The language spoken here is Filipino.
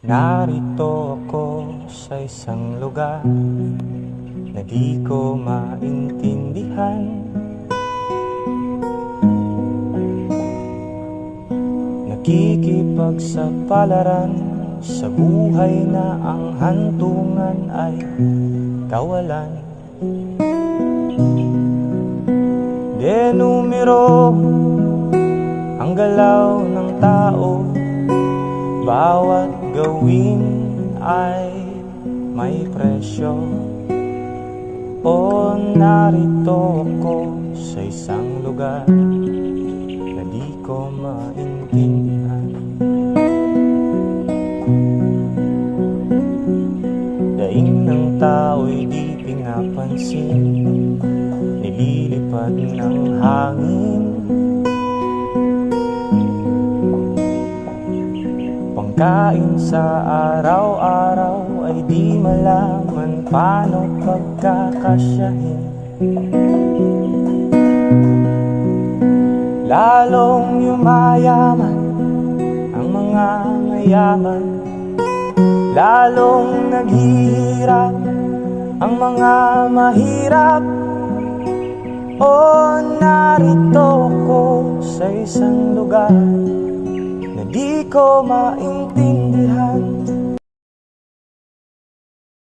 Narito ako sa isang lugar na di ko maintindihan. Nakikipagsapalaran sa buhay na ang hantungan ay kawalan. Denumero ang galaw ng tao, bawat gawin ay may presyo. O narito ako sa isang lugar na di ko maintindihan. Daing ng tao'y di pinapansin, nililipad ng hangin. Pangkain sa araw-araw ay di malaman paano pagkakasyahin. Lalong yumayaman ang mga mayaman, lalong naghihirap ang mga mahirap. O narito ko sa isang lugar na di ko maintindihan.